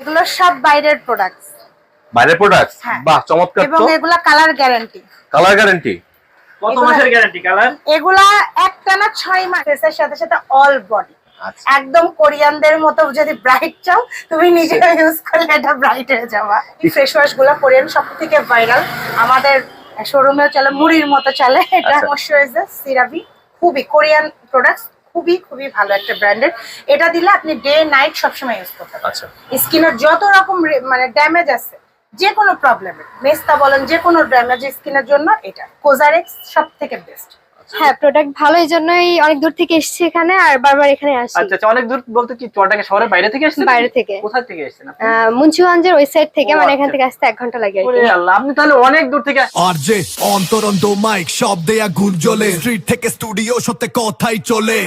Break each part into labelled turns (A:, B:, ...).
A: এগুলো সব বাইরের প্রোডাক্টস।
B: বাইরের প্রোডাক্টস? বাহ, চমৎকার তো।
A: এবং এগুলা কালার গ্যারান্টি।
B: Colour guarantee?
C: কত মাসের গ্যারান্টি কালার?
A: এগুলা একটানা 6 মাস। ফেসের সাথে সাথে অল বডি।
B: আচ্ছা,
A: একদম কোরিয়ানদের মতো যদি ব্রাইট চাও তুমি নিজে ইউজ করলে এটা ব্রাইট হয়ে যাবে। এই ফেস ওয়াশ গুলো কোরিয়ান সবথেকে ভাইরাল, আমাদের শোরুমেও চলে, মুড়ির মতো চলে। এটা ময়শ্চারাইজার সিরাভি, খুবই কোরিয়ান প্রোডাক্টস, খুবই খুবই ভালো একটা ব্র্যান্ডের। এটা দিলে আপনি ডে নাইট সবসময় ইউজ করতে পারবেন।
B: আচ্ছা,
A: স্কিনের যত রকম মানে ড্যামেজ আছে, যে কোনো প্রবলেমের, মেস্তা বলেন, যে কোনো ড্যামেজ স্কিনের জন্য এটা কোজারেক্স সবথেকে বেস্ট।
D: হ্যাঁ, প্রোডাক্ট ভালো, এই জন্যই অনেক দূর থেকে এসেছি এখানে, আর বারবার এখানে আসি।
C: আচ্ছা আচ্ছা, অনেক দূর বলতে কি চুয়াডাঙ্গা শহরের বাইরে থেকে এসেছেন?
D: বাইরে থেকে।
C: কোথা থেকে এসেছেন আপনি?
D: মুন্সিগঞ্জের ওই সাইড থেকে, মানে এখান থেকে আসতে 1 ঘন্টা লাগে আর কি।
C: ওরে আল্লাহ, আপনি তাহলে অনেক দূর থেকে
E: আরজে অন্তরন্ত মাইক সব দেয়া গুঞ্জলে, স্ট্রিট থেকে স্টুডিও সত্যি কথাই চলে।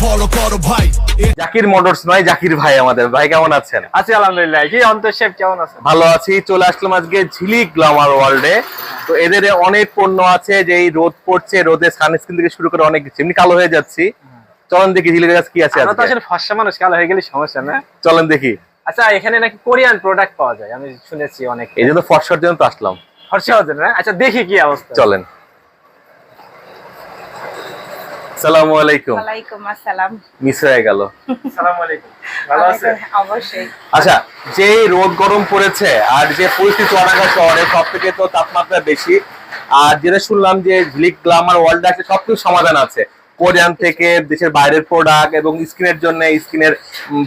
E: ফলো করো ভাই।
B: জাকির মোটরস নয়, জাকির ভাই আমাদের। ভাই কেমন আছেন?
C: আছি আলহামদুলিল্লাহ। জি অন্তর শেফ কেমন আছেন?
B: ভালো আছি। চলে আসলাম আজকে ঝিলিক গ্ল্যামার ওয়ার্ল্ডে। তো এদের অনেক পণ্য আছে, যে এই রোদ পড়ছে, রোদে সানস্ক্রিন থেকে শুরু করে অনেক কিছু। এমনি কালো হয়ে যাচ্ছি, চলেন দেখি ঝিলিকের কাছে কি আছে
C: আমরা তো
B: আজকে।
C: আসলে ফর্সা মানুষ, কালো হয়ে গেলে সমস্যা না।
B: চলেন দেখি।
C: আচ্ছা, এখানে নাকি কোরিয়ান প্রোডাক্ট পাওয়া যায়, আমি শুনেছি অনেক।
B: এই জন্য ফর্সার জন্য তো আসলাম।
C: ফর্সা হচ্ছে না? আচ্ছা দেখি কি অবস্থা।
B: চলেন। আসসালামু আলাইকুম।
A: ওয়ালাইকুম আসসালাম।
B: মিস হয়ে গেল।
C: আসসালামু আলাইকুম, ভালো আছেন?
A: অবশ্যই।
B: আচ্ছা, যে রোদ গরম পড়েছে আর যে পরিস্থিতি চুয়াডাঙ্গা শহরে, সব থেকে তো তাপমাত্রা বেশি। আর যেটা শুনলাম যে ঝিলিক গ্ল্যামার ওয়ার্ল্ডে আছে সবকিছু সমাধান আছে, কোরিয়ান থেকে দেশের বাইরের প্রোডাক্ট এবং স্কিনের জন্য স্কিনের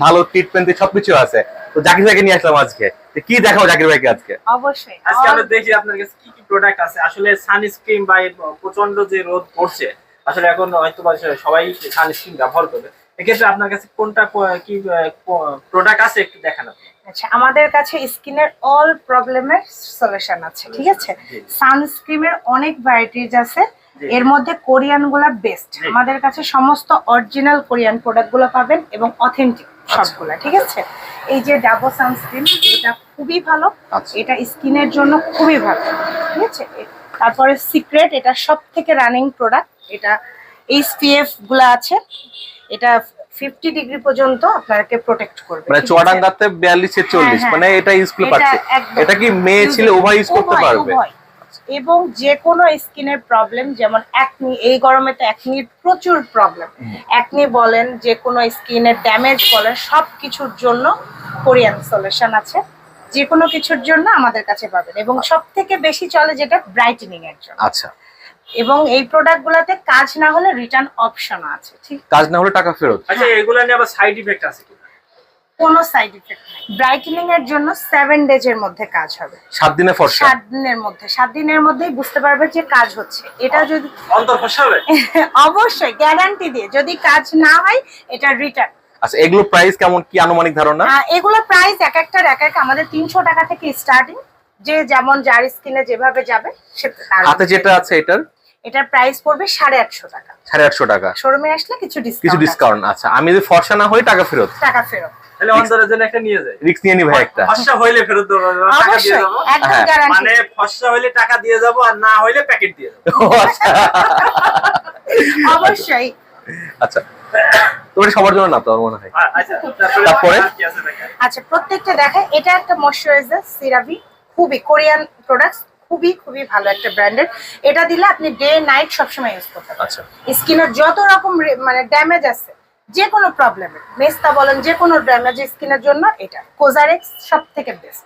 B: ভালো ট্রিটমেন্ট সবকিছু আছে। তো জাকির ভাইকে নিয়ে আসলাম আজকে। তো কি দেখাবো জাকির ভাইকে আজকে?
A: অবশ্যই।
C: আজকে আমরা দেখি আপনার কাছে কি কি প্রোডাক্ট আছে। আসলে সানস্ক্রিন বা প্রচন্ড যে রোদ পড়ছে, আসলে এখন হয়তো সবাই সানস্ক্রিন ব্যবহার করবে, এক্ষেত্রে আপনার কাছে কোনটা কি প্রোডাক্ট আছে একটু দেখান আপনি।
A: আচ্ছা, আমাদের কাছে স্কিনের অল প্রবলেমের সলিউশন আছে, ঠিক আছে। সানস্ক্রিনের অনেক ভ্যারাইটিজ আছে, এর মধ্যে কোরিয়ান গুলা বেস্ট। আমাদের কাছে সমস্ত অরিজিনাল কোরিয়ান প্রোডাক্ট গুলো পাবেন এবং অথেন্টিক সবগুলা, ঠিক আছে। এই যে ডাবো সানস্ক্রিন, এটা খুবই ভালো, এটা স্কিনের জন্য খুবই ভালো, ঠিক আছে। তারপরে সিক্রেট, এটা সব থেকে রানিং প্রোডাক্ট। এটা SPF গুলা আছে, এটা 50 ডিগ্রি পর্যন্ত আপনাকে প্রোটেক্ট করবে।
B: মানে চুয়াডাঙ্গাতে 42 থেকে 40, মানে এটা ইউজ করতে পারছে। এটা কি মেয়ে ছেলে উভয় ইউজ করতে পারবে?
A: এবং যে কোনো স্কিনের প্রবলেম, যেমন অ্যাকনি, এই গরমে তো অ্যাকনির প্রচুর প্রবলেম। অ্যাকনি বলেন, যে কোনো স্কিনের ড্যামেজ বলেন, সব কিছুর জন্য কোরিয়ান সলিউশন আছে। যে কোনো কিছুর জন্য আমাদের কাছে পাবেন, এবং সব থেকে বেশি চলে যেটা ব্রাইটেনিং এর জন্য।
B: আচ্ছা,
A: এবং এই প্রোডাক্ট গুলাতে কাজ না হলে রিটার্ন অপশন আছে, ঠিক।
B: কাজ না হলে টাকা ফেরত।
C: আচ্ছা, এগুলা নিয়ে আবার সাইড ইফেক্ট আছে কি?
A: কোনো সাইড ইফেক্ট নাই। ব্রাইটেনিং এর জন্য 7 ডেজ এর মধ্যে কাজ হবে।
B: 7 দিনে ফর্সা?
A: 7 দিনের মধ্যে, 7 দিনের মধ্যেই বুঝতে পারবে যে কাজ হচ্ছে। এটা যদি
C: অন্তর ফর্সা হবে
A: অবশ্যই গ্যারান্টি দিয়ে, যদি কাজ না হয় এটা রিটার্ন।
B: আচ্ছা, এগুলো প্রাইস কেমন, কি আনুমানিক ধারণা?
A: এগুলো প্রাইস এক একটার এক এক, আমাদের 300 টাকা থেকে স্টার্টিং, যে যেমন যার স্কিনে যেভাবে যাবে।
B: হাতে যেটা আছে
A: এটার প্রাইস পড়বে 850 টাকা।
B: 850 টাকা।
A: শোরুমে আসলে কিছু
B: ডিসকাউন্ট। আচ্ছা, আমি যদি ফর্সা না হই টাকা ফেরত?
A: টাকা ফেরত।
C: তাহলে অন্তরের জন্য একটা নিয়ে যায়,
B: রিস্ক নিয়ে নি ভাই একটা।
C: ফর্সা হইলে ফেরত দেব, টাকা দিয়ে দেব।
A: একদম গ্যারান্টি।
C: মানে ফর্সা হইলে টাকা দিয়ে যাব, আর না হইলে প্যাকেট দিয়ে দেব।
A: অবশ্যই।
B: আচ্ছা, তোমরা সবার জন্য না তো আমার মনে হয়।
C: আচ্ছা,
B: তারপরে
C: কি আছে দেখেন।
A: আচ্ছা, প্রত্যেকটা দেখে। এটা একটা ময়শ্চারাইজার সিরাভি, খুবই কোরিয়ান প্রোডাক্টস, খুবই খুবই ভালো একটা ব্র্যান্ডের। এটা দিলে আপনি ডে নাইট সবসময় ইউজ করতে পারবেন।
B: আচ্ছা,
A: স্কিনের যত রকম মানে ড্যামেজ আছে, যে কোনো প্রবলেমের, মেস্তা বলেন, যে কোনো ড্যামেজ স্কিনের জন্য এটা কোজারেক্স সবথেকে বেস্ট।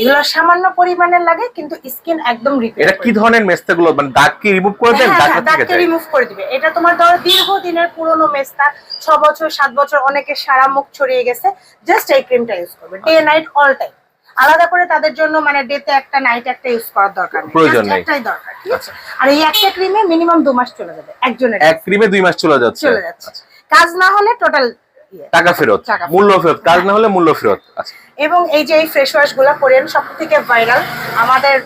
A: এগুলো সামান্য পরিমাণে লাগে, কিন্তু স্কিন একদম রিপেয়ার।
B: এটা কি ধরনের মেস্তাগুলো, মানে দাগ কি রিমুভ করে দেন?
A: দাগকে রিমুভ করে দিবে। এটা তোমার ধরো দীর্ঘদিনের পুরনো মেস্তা, 6 বছর 7 বছর, অনেকের সারা মুখ ছড়িয়ে গেছে, জাস্ট এই ক্রিমটা ইউজ করবে ডে নাইট অল টাইম। আলাদা করে তাদের জন্য মানে ডেতে একটা নাইট একটা ইউজ করার দরকার নেই,
B: প্রয়োজন নেই,
A: একটাই দরকার, ঠিক আছে। আর এই একটা ক্রিমে মিনিমাম 2 মাস চলে যাবে একজনের।
B: এক ক্রিমে 2 মাস চলে যাচ্ছে।
A: কাজ না হলে টোটাল
B: টাকা ফেরত, মূল্য ফেরত, কাজ না হলে মূল্য ফেরত। আচ্ছা,
A: এবং এই যে এই ফেস ওয়াশ গুলা কোরিয়ান সবথেকে ভাইরাল, আমাদের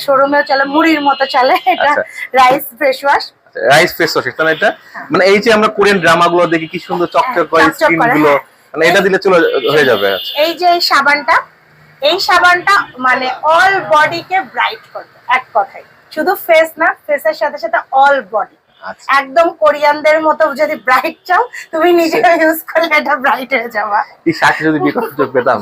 A: শোরুমেও চলে, মুড়ির মতো চলে। এটা rice face wash.
B: Rice face wash এটা মানে এই যে আমরা কোরিয়ান ড্রামা গুলো দেখি কি সুন্দর চকচক করে স্কিন গুলো, মানে এটা দিলে চলে হয়ে যাবে।
A: এই যে এই সাবানটা মানে অল বডিকে ব্রাইট করবে, এক কথায়। শুধু ফেস না, ফেসের সাথে সাথে অল বডি। একদম কোরিয়ানদের মতো যদি ব্রাইট চাও তুমি নিজে ইউজ করলে এটা ব্রাইট হয়ে যাবে।
B: এই সাথে যদি বিকল্প পেতাম।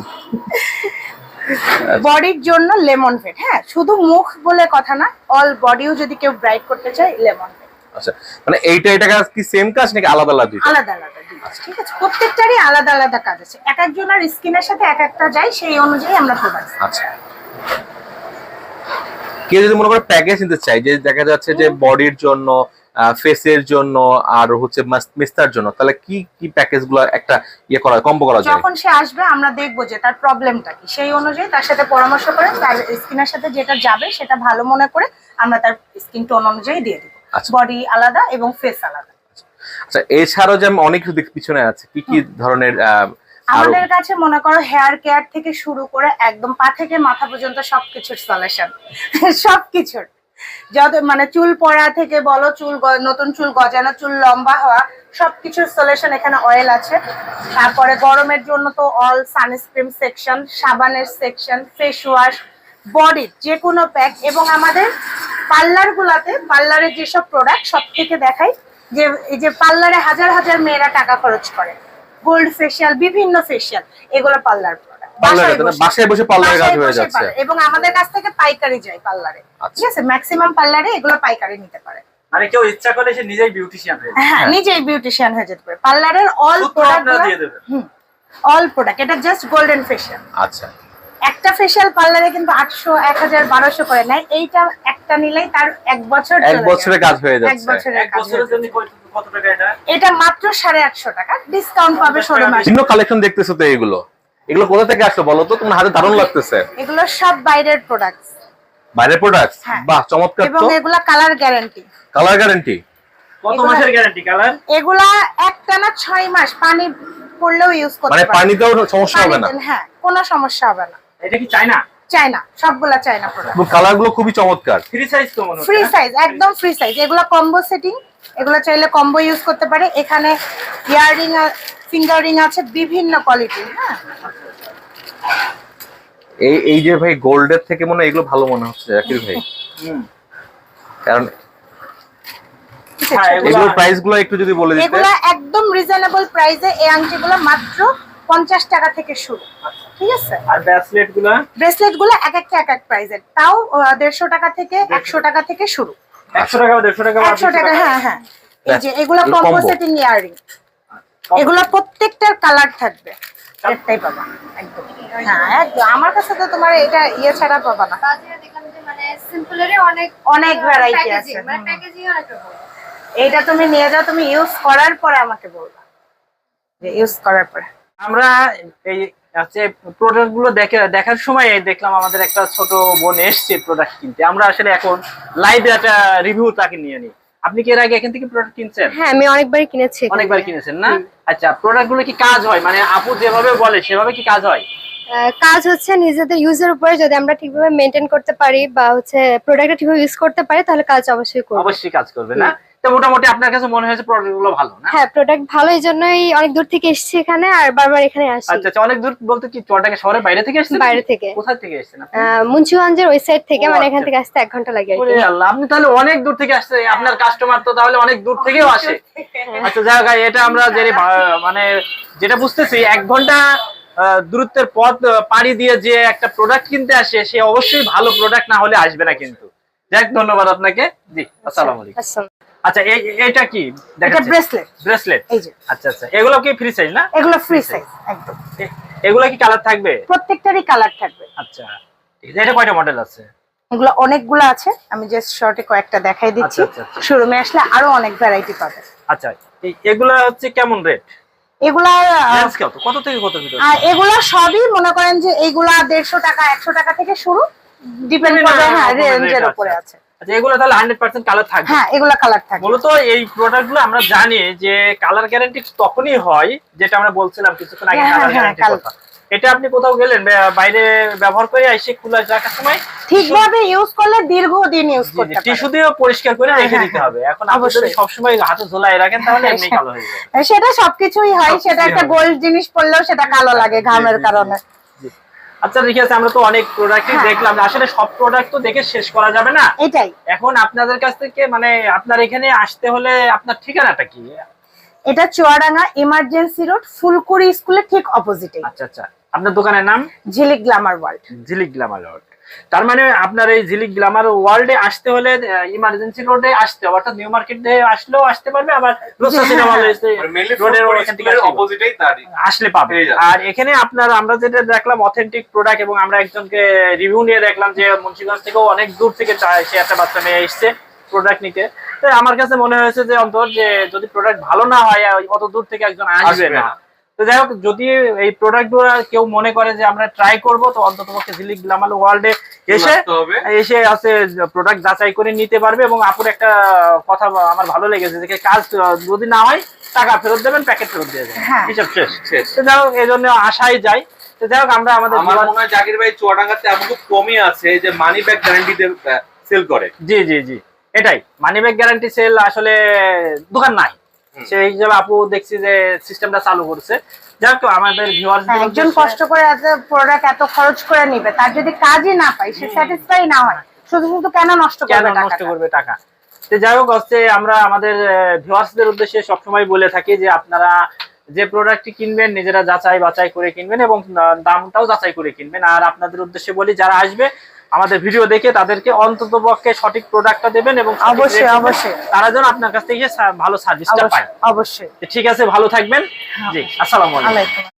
A: বডির জন্য লেমন ভেট, হ্যাঁ শুধু মুখ বলে কথা না, অল বডিও যদি কেউ ব্রাইট করতে চায় লেমন ভেট।
B: আচ্ছা, মানে এটা কাজ কি সেম কাজ নাকি আলাদা আলাদা দুইটা?
A: আলাদা আলাদা দুটো, ঠিক আছে, প্রত্যেকটারই আলাদা আলাদা কাজ আছে, এক একজনের স্কিনের সাথে এক একটা যায়, সেই অনুযায়ী আমরা প্রোডাক্ট।
B: আচ্ছা, কেউ যদি মনে করে প্যাকেজ নিতে চাই, যে দেখা যাচ্ছে যে বডির জন্য, ফেসের জন্য আর হচ্ছে মিস্তার জন্য, তাহলে কি কি প্যাকেজ গুলো একটা ইয়ে করা কম্বো করা যায়?
A: যখন সে আসবে আমরা দেখবো যে তার প্রবলেমটা কি, সেই অনুযায়ী তার সাথে পরামর্শ করে তার স্কিনের সাথে যেটা যাবে সেটা ভালো মনে করে আমরা তার স্কিন টোন অনুযায়ী দিয়ে দিব।
B: আচ্ছা।
A: বডি আলাদা এবং ফেস আলাদা।
B: আচ্ছা, এছাড়াও যে অনেক কিছু পিছনে আছে, কি কি ধরনের
A: আমাদের কাছে মনে করো হেয়ার কেয়ার থেকে শুরু করে একদম পা থেকে মাথা পর্যন্ত সবকিছুর সলিউশন, সবকিছুর, যত মানে চুল পড়া থেকে বলো, নতুন চুল গজানো, চুল লম্বা হওয়া, সবকিছুর সলিউশন এখানে। অয়েল আছে, তারপরে গরমের জন্য তো অল সানস্ক্রিন সেকশন, সাবানের সেকশন, ফেস ওয়াশ, বডির যে কোনো প্যাক, এবং আমাদের পার্লার গুলাতে পার্লারের যেসব প্রোডাক্ট সব থেকে দেখাই, যে এই যে পার্লারে হাজার হাজার মেয়েরা টাকা খরচ করে, গোল্ড ফেশিয়াল, বিভিন্ন ফেশিয়াল, এগুলো পার্লার প্রোডাক্ট,
B: বাসায় বসে পার্লারে কাজ হয়ে যাচ্ছে।
A: এবং আমাদের কাছ থেকে পাইকারি যায় পার্লারে, ঠিক আছে, ম্যাক্সিমাম পার্লারে এগুলো পাইকারি নিতে পারে।
C: মানে কেউ ইচ্ছা করে সে নিজেই বিউটিশিয়ান হয়ে যায়।
A: হ্যাঁ, নিজেই বিউটিশিয়ান হয়ে যেতে পারে। পার্লারের অল প্রোডাক্ট
C: দিয়ে দেবেন।
A: অল প্রোডাক্ট, এটা জাস্ট গোল্ডেন ফেশিয়াল।
B: আচ্ছা,
A: একটা ফেশিয়াল পার্লারে কিন্তু 800, 1000, 1200 করে নেয়, এইটা একটা নিলেই তার এক বছর,
B: এক বছরে কাজ হয়ে
A: এক
B: যাচ্ছে।
A: বছরের
C: এক বছরের জন্য কত টাকা এটা?
A: এটা মাত্র 850 টাকা ডিসকাউন্ট পাবে শোরুমে।
B: ভিন্ন কালেকশন দেখতেছো তো, এগুলো কোথা থেকে আসলো বলো তো? তোমার হাতে দারুণ লাগতেছে।
A: এগুলো সব বাইরের প্রোডাক্টস।
B: বাইরের প্রোডাক্ট?
A: হ্যাঁ।
B: বাহ, চমৎকার
A: এবং
B: তো।
A: এগুলা কালার গ্যারান্টি।
B: Colour guarantee?
C: কত
A: এগুলা-
C: মাসের গ্যারান্টি কালার?
A: এগুলা একটানা 6 মাস পানি পড়লেও ইউজ করতে
B: মানে
A: পারবে।
B: পানিতেও সমস্যা হবে না?
A: পানিতে, হ্যাঁ, কোনো সমস্যা হবে না।
C: এটা কি চায়না?
A: চায়না, সবগুলা চায়না প্রোডাক্ট।
B: কালার গুলো খুবই চমৎকার।
C: ফ্রি সাইজ তো মনে হচ্ছে।
A: ফ্রি সাইজ, একদম ফ্রি সাইজ। এগুলো কম্বো সেটিং, এগুলো চাইলে কম্বো ইউজ করতে পারে। এখানে ইয়াররিং, ফিঙ্গার রিং আছে বিভিন্ন কোয়ালিটি। হ্যাঁ,
B: এই যে ভাই গোল্ডের থেকে মনে হয় এগুলো ভালো মনে হচ্ছে জাকির ভাই,
C: হুম।
B: কারণ
A: ঠিক আছে?
C: হ্যাঁ,
B: এগুলোর প্রাইস গুলো একটু যদি বলে দিতে।
A: এগুলা একদম রিজনেবল প্রাইসে, এই আংটিগুলো মাত্র 50 টাকা থেকে শুরু, ঠিক আছে।
C: আর ব্রেসলেট গুলা?
A: ব্রেসলেট গুলো এক একটা এক এক প্রাইসের, তাও 150 টাকা থেকে 100 টাকা থেকে শুরু।
C: 100 টাকা বা 150 টাকা বা
A: 100 টাকা, হ্যাঁ হ্যাঁ। এই যে এগুলো
B: এগুলো
A: কম্বো
B: combo।
A: সেটিং ইয়াররিং, এগুলো প্রত্যেকটার কালার থাকবে, একটাই পাবা একদম। হ্যাঁ একদম, আমার কাছে তো তোমার এটা ইয়ে ছাড়া পাবা না।
D: বাজারে দেখলাম যে মানে সিম্পলেরই অনেক
A: অনেক ভ্যারাইটি
D: প্যাকেজিং,
A: আছে।
D: মানে প্যাকেজিং অনেক রকম।
A: এইটা তুমি নিয়ে যাও, তুমি ইউজ করার পরে আমাকে বলবা, যে ইউজ করার পরে।
C: আমরা এই হচ্ছে প্রোডাক্ট গুলো দেখার সময় দেখলাম আমাদের একটা ছোট বোন এসছে প্রোডাক্ট কিনতে। আমরা আসলে এখন লাইভে একটা রিভিউ তাকে নিয়ে নিই। আপনি কি এর আগে এখান থেকে প্রোডাক্ট কিনছেন?
D: হ্যাঁ, আমি অনেকবারই কিনেছি এখান
C: অনেকবার
D: থেকে।
C: কিনেছেন না? আচ্ছা, প্রোডাক্ট গুলো কি কাজ হয়? মানে আপু যেভাবে বলে সেভাবে কি কাজ হয়?
D: কাজ হচ্ছে নিজেদের ইউজের উপরে, যদি আমরা ঠিকভাবে মেনটেন করতে পারি বা হচ্ছে প্রোডাক্টটা ঠিকভাবে ইউজ করতে পারি তাহলে কাজ অবশ্যই করবে।
C: অবশ্যই কাজ করবে না? তো মোটামুটি আপনার কাছে মনে হয়েছে প্রোডাক্ট গুলো ভালো না?
D: হ্যাঁ, প্রোডাক্ট ভালো, এই জন্যই অনেক দূর থেকে এসেছি এখানে, আর বারবার এখানে আসি।
C: আচ্ছা আচ্ছা, অনেক দূর বলতে কি চুয়াডাঙ্গা শহরের বাইরে থেকে এসেছেন?
D: বাইরে থেকে।
C: কোথা থেকে এসেছেন আপনি?
D: মুন্সিগঞ্জের ওই সাইড থেকে,
C: ও,
D: মানে এখান
C: আচ্ছা।
D: থেকে আসতে 1 ঘন্টা লাগে আর
C: ওরে
D: কি।
C: আল্লাহ, আপনি তাহলে অনেক দূর থেকে আসছে। আপনার কাস্টমার তো তাহলে অনেক দূর থেকেও আসে। আচ্ছা যাক, এটা আমরা মানে যেটা বুঝতেছি 1 ঘন্টা দূরত্বের পথ পাড়ি দিয়ে যে একটা প্রোডাক্ট কিনতে আসে, সে অবশ্যই ভালো প্রোডাক্ট না হলে আসবে না কিন্তু। যাক, ধন্যবাদ আপনাকে। জি, আসসালামু আলাইকুম।
D: আচ্ছা,
C: আচ্ছা, এটা কি
A: এটা
C: দেখাচ্ছেন?
A: Bracelet,
C: bracelet.
A: এই যে
C: আচ্ছা আচ্ছা, এগুলো কি ফ্রি সাইজ না?
A: এগুলো ফ্রি সাইজ একদম।
C: এগুলো কি কালার থাকবে?
A: প্রত্যেকটারই কালার থাকবে।
C: আচ্ছা, ঠিক আছে। এটা কয়টা মডেল আছে?
A: এগুলো অনেকগুলো আছে, আমি জাস্ট শর্টে কয়েকটা দেখাই দিচ্ছি।
C: আচ্ছা, আচ্ছা, আচ্ছা।
A: শোরুমে আসলে আরো অনেক ভ্যারাইটি পাবে।
C: আচ্ছা, এগুলা হচ্ছে কেমন রেট?
A: এগুলা
C: রেঞ্জ কত থেকে কত ভিতরে?
A: এগুলা সবই মনে করেন যে এইগুলা 150 টাকা, 100 টাকা থেকে শুরু, ডিপেন্ড করবে, হ্যাঁ রেঞ্জের উপরে আছে।
C: আচ্ছা, এগুলো তাহলে 100% কালার থাকবে?
A: হ্যাঁ, এগুলা কালার থাকবে।
C: মূলত এই প্রোডাক্টগুলো আমরা জানি যে কালার গ্যারান্টি তখনই হয়, যেটা আমরা বলছিলাম কিছুক্ষণ আগে,
A: হ্যাঁ,
C: কালার
A: হ্যাঁ,
C: গ্যারান্টি
A: কালার।
C: কথা। এটা আপনি কোথাও গেলেন বাইরে ব্যবহার করে এসে খোলা রাখার সময়
A: ঠিকভাবে ইউজ করলে দীর্ঘদিন ইউজ করতে পারবে।
C: টিস্যু দিয়ে পরিষ্কার করে
A: হ্যাঁ,
C: রেখে
A: হ্যাঁ,
C: দিতে হবে। এখন আপনি
A: অবশ্যই।
C: যদি সবসময় হাতে ঝোলায় রাখেন তাহলে
A: হ্যাঁ,
C: এমনি কালো হয়ে যাবে।
A: সেটা সবকিছুই হয়,
C: সবকিছুই
A: সেটা একটা
C: হয়।
A: গোল্ড জিনিস পড়লেও সেটা কালো লাগে ঘামের
C: জি, জি,
A: কারণে।
C: জি। আচ্ছা ঠিক আছে, আমরা তো অনেক প্রোডাক্টই
A: হ্যাঁ।
C: দেখলাম। আসলে সব প্রোডাক্ট তো দেখে শেষ করা যাবে না।
A: এটাই,
C: এখন আপনাদের কাছ থেকে মানে আপনার এখানে আসতে হলে আপনার ঠিকানাটা কি?
A: এটা চুয়াডাঙ্গা ইমার্জেন্সি রোড, ফুলকুড়ি স্কুলের ঠিক অপোজিটে।
C: আচ্ছা আচ্ছা, আপনার দোকানের নাম
A: ঝিলিক গ্ল্যামার ওয়ার্ল্ড।
C: ঝিলিক গ্ল্যামার ওয়ার্ল্ড। তার মানে আপনার এই ঝিলিক গ্ল্যামার ওয়ার্ল্ডে আসতে হলে ইমার্জেন্সি রোডে আসতে হবে, অর্থাৎ নিউ মার্কেট দিয়ে আসলেও আসতে পারবে, আবার রোসা সিনেমা রোডের ওখান থেকে
B: অপোজিটেই
C: আসলে পাবে। আর এখানে আপনার আমরা যেটা দেখলাম অথেন্টিক প্রোডাক্ট, এবং আমরা একজনকে রিভিউ নিয়ে দেখলাম যে মুন্সিগঞ্জ থেকেও অনেক দূর থেকে সে একটা বাচ্চা মেয়ে এসছে প্রোডাক্ট নিতে। তো আমার কাছে মনে হয়েছে যে অন্তত যে যদি প্রোডাক্ট ভালো না হয় অত দূর থেকে একজন আসবে না। তো যাই হোক, যদি এই প্রোডাক্ট গুলো কেউ মনে করে যে আমরা ট্রাই করব, তো অন্তত পক্ষে ঝিলিক গ্ল্যামার ওয়ার্ল্ডে এসে আছে প্রোডাক্ট যাচাই করে নিতে পারবে। এবং আপুর একটা কথা আমার ভালো লেগেছে, যে কাজ যদি না হয় টাকা ফেরত দেবেন, প্যাকেট ফেরত দিয়ে দেবেন, হিসাব শেষ। তো যাই হোক, এই জন্য আশাই যাই। তো যাই হোক, আমরা আমাদের
B: আমার মনে হয় জাকির ভাই চুয়াডাঙ্গাতে এমন খুব কমই আছে যে মানি ব্যাক গ্যারান্টিতে সেল করে।
C: জি জি জি, এটাই মানি ব্যাক গ্যারান্টি সেল আসলে দোকান নাই, সেই হিসাবে আপু দেখছি যে সিস্টেমটা চালু করছে। যাই হোক, আমাদের ভিউয়ার্স
A: একজন কষ্ট করে প্রোডাক্ট এত খরচ করে নিবে, তার যদি কাজই না পায়, সে স্যাটিসফাই না হয়, শুধু শুধু কেন নষ্ট করবে
C: টাকা। তো যাই হোক, হচ্ছে আমরা আমাদের ভিউয়ার্সদের উদ্দেশ্যে সবসময় বলে থাকি যে আপনারা যে প্রোডাক্টটি কিনবেন নিজেরা যাচাই বাছাই করে কিনবেন, এবং দামটাও যাচাই করে কিনবেন। আর আপনাদের উদ্দেশ্যে বলি, যারা আসবে আমাদের ভিডিও দেখে তাদেরকে অন্ততপক্ষে সঠিক প্রোডাক্টটা দেবেন, এবং
A: অবশ্যই
C: তারা যেন আপনার কাছ থেকে ভালো সার্ভিসটা পায়।
A: অবশ্যই।
C: ঠিক আছে, ভালো থাকবেন। জি, আসসালামু আলাইকুম।